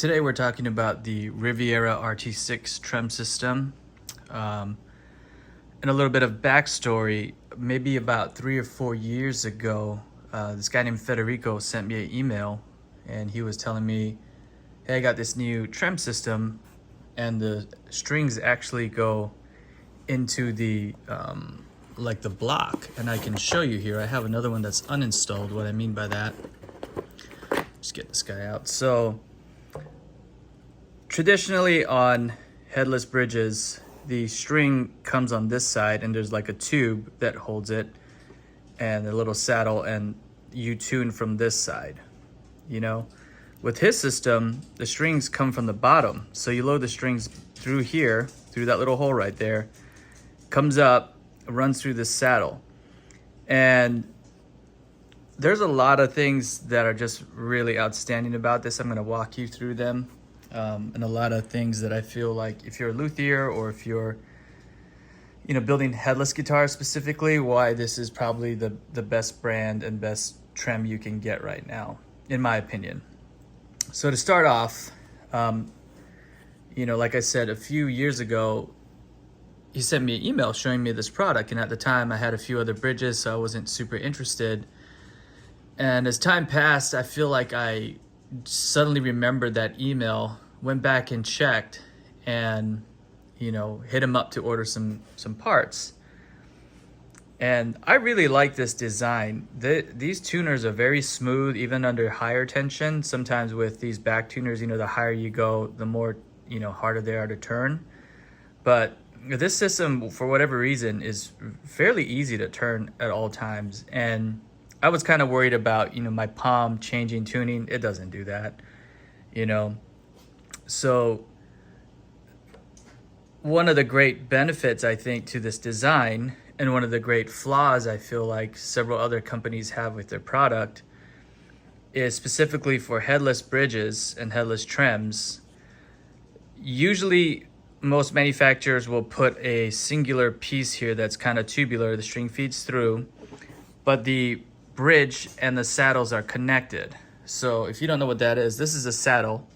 Today we're talking about the Riviera RT6 trem system. And a little bit of backstory. Maybe about 3 or 4 years ago, this guy named Federico sent me an email and he was telling me, hey, I got this new trem system and the strings actually go into the like the block, and I can show you here. I have another one that's uninstalled. What I mean by that, just get this guy out. So traditionally on headless bridges, the string comes on this side and there's like a tube that holds it and a little saddle, and you tune from this side. You know, with his system, the strings come from the bottom. So you load the strings through here, through that little hole right there, comes up, runs through this saddle. And there's a lot of things that are just really outstanding about this. I'm gonna walk you through them. And a lot of things that I feel like if you're a luthier or if you're building headless guitars specifically, why this is probably the best brand and best trem you can get right now, in my opinion. So to start off, like I said, a few years ago, he sent me an email showing me this product, and at the time I had a few other bridges, so I wasn't super interested. And as time passed, I feel like I suddenly remembered that email, went back and checked, and hit him up to order some parts. And I really like this design. These tuners are very smooth, even under higher tension. Sometimes with these back tuners, the higher you go, the more harder they are to turn. But this system, for whatever reason, is fairly easy to turn at all times. And I was kind of worried about, my palm changing tuning. It doesn't do that, So one of the great benefits, I think, to this design, and one of the great flaws I feel like several other companies have with their product, is specifically for headless bridges and headless trems. Usually most manufacturers will put a singular piece here that's kind of tubular, the string feeds through, but the bridge and the saddles are connected. So if you don't know what that is, this is a saddle,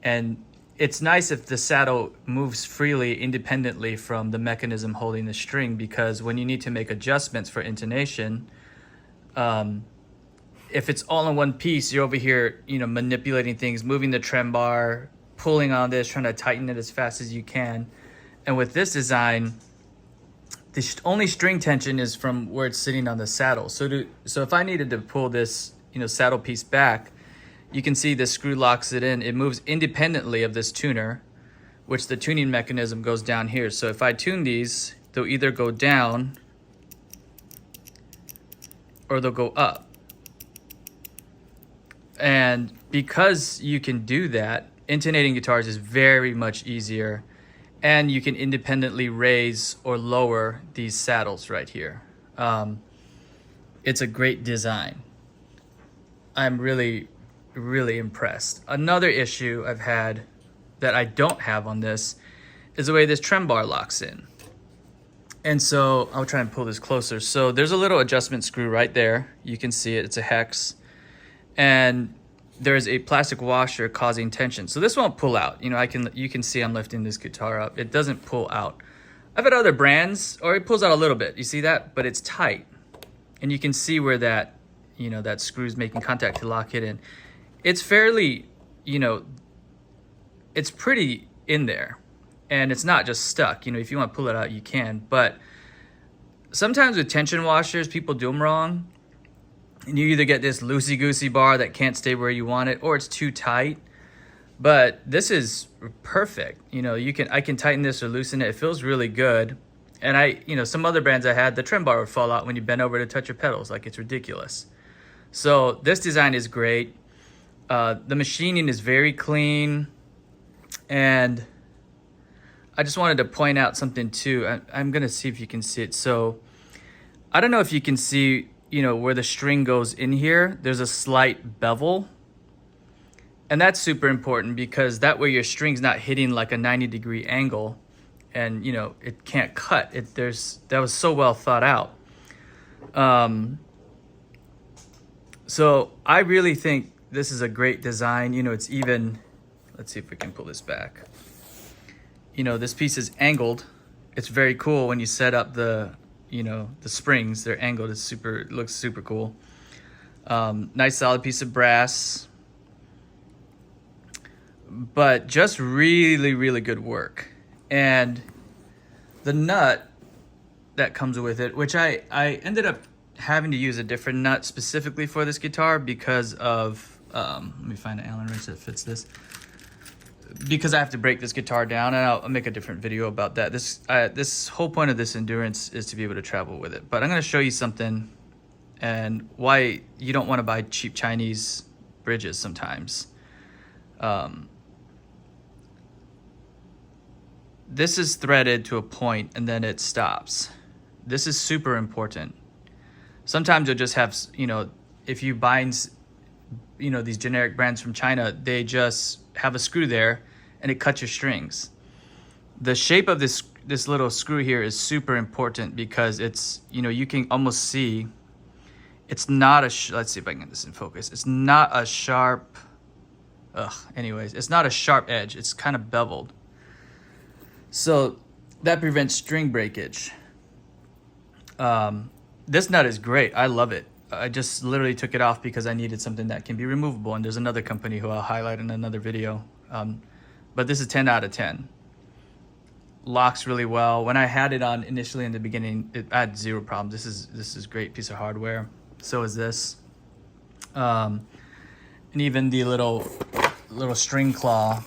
and it's nice if the saddle moves freely independently from the mechanism holding the string, because when you need to make adjustments for intonation, if it's all in one piece, you're over here manipulating things, moving the trem bar, pulling on this, trying to tighten it as fast as you can. And with this design, the only string tension is from where it's sitting on the saddle. So if I needed to pull this saddle piece back, you can see this screw locks it in. It moves independently of this tuner, which the tuning mechanism goes down here. So if I tune these, they'll either go down or they'll go up. And because you can do that, intonating guitars is very much easier, and you can independently raise or lower these saddles right here. It's a great design. I'm really, really impressed. Another issue I've had that I don't have on this is the way this trem bar locks in. And so I'll try and pull this closer. So there's a little adjustment screw right there. You can see it, it's a hex. And there's a plastic washer causing tension. So this won't pull out. You can see I'm lifting this guitar up. It doesn't pull out. I've had other brands, or it pulls out a little bit. You see that? But it's tight. And you can see where that, that screw's making contact to lock it in. It's fairly, it's pretty in there. And it's not just stuck. If you want to pull it out, you can. But sometimes with tension washers, people do them wrong. And you either get this loosey-goosey bar that can't stay where you want it, or it's too tight. But this is perfect. I can tighten this or loosen it. It feels really good. And some other brands I had, the trem bar would fall out when you bend over to touch your pedals. Like, it's ridiculous. So this design is great. The machining is very clean. And I just wanted to point out something too. I'm gonna see if you can see it. So I don't know if you can see where the string goes in here, there's a slight bevel. And that's super important, because that way your string's not hitting like a 90-degree angle, and it can't cut. That was so well thought out. So I really think this is a great design. It's even let's see if we can pull this back. You know, this piece is angled. It's very cool when you set up the, you know, the springs, they're angled. It looks super cool. Nice solid piece of brass, but just really, really good work. And the nut that comes with it, which I ended up having to use a different nut specifically for this guitar because of, let me find an Allen wrench that fits this. Because I have to break this guitar down, and I'll make a different video about that. This whole point of this endurance is to be able to travel with it. But I'm gonna show you something and why you don't wanna buy cheap Chinese bridges sometimes. This is threaded to a point and then it stops. This is super important. Sometimes you'll just have, you know, if you buy, you know, these generic brands from China, they just have a screw there and it cuts your strings. The shape of this little screw here is super important because it's, you know, you can almost see it's not a, let's see if I can get this in focus. It's not a sharp, anyways, it's not a sharp edge. It's kind of beveled. So that prevents string breakage. This nut is great. I love it. I just literally took it off because I needed something that can be removable. And there's another company who I'll highlight in another video. But this is 10 out of 10. Locks really well. When I had it on initially in the beginning, I had zero problems. This is a great piece of hardware. So is this. And even the little string claw,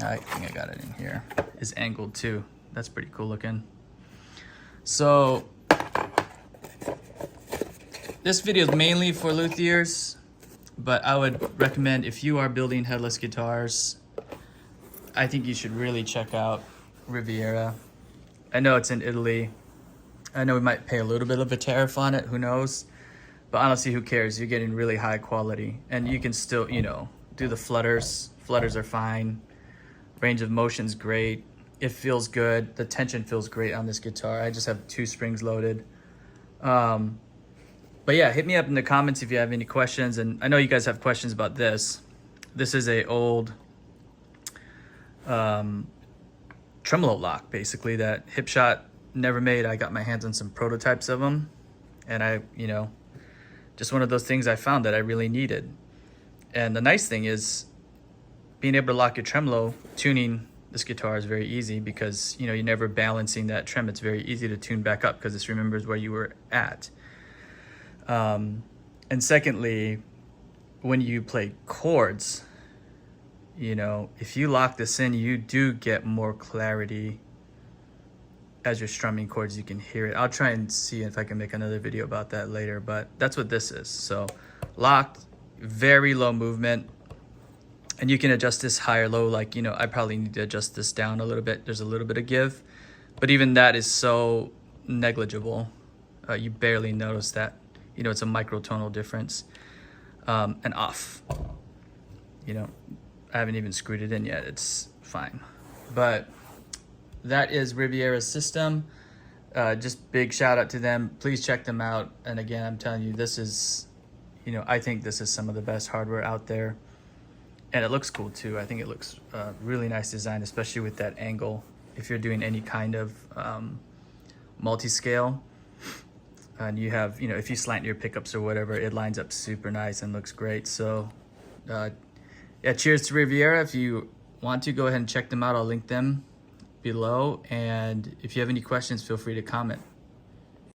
I think I got it in here, is angled too. That's pretty cool looking. So this video is mainly for luthiers, but I would recommend if you are building headless guitars, I think you should really check out Riviera. I know it's in Italy. I know we might pay a little bit of a tariff on it, who knows? But honestly, who cares? You're getting really high quality and you can still, you know, do the flutters. Flutters are fine. Range of motion's great. It feels good. The tension feels great on this guitar. I just have 2 springs loaded. But yeah, hit me up in the comments if you have any questions. And I know you guys have questions about this. This is a old tremolo lock, basically, that Hipshot never made. I got my hands on some prototypes of them. And I, you know, just one of those things I found that I really needed. And the nice thing is being able to lock your tremolo, tuning this guitar is very easy because, you know, you're never balancing that trem. It's very easy to tune back up because this remembers where you were at. And secondly, when you play chords, you know, if you lock this in, you do get more clarity as you're strumming chords. You can hear it. I'll try and see if I can make another video about that later, but that's what this is. So locked, very low movement, and you can adjust this high or low. Like, you know, I probably need to adjust this down a little bit. There's a little bit of give, but even that is so negligible. You barely notice that. You know, it's a microtonal difference. And off. You know, I haven't even screwed it in yet. It's fine. But that is Riviera's system. Just big shout out to them. Please check them out. And again, I'm telling you, this is, you know, I think this is some of the best hardware out there. And it looks cool too. I think it looks really nice design, especially with that angle. If you're doing any kind of multi-scale, and you have, you know, if you slant your pickups or whatever, it lines up super nice and looks great. So yeah, cheers to Riviera. If you want to, go ahead and check them out. I'll link them below. And if you have any questions, feel free to comment.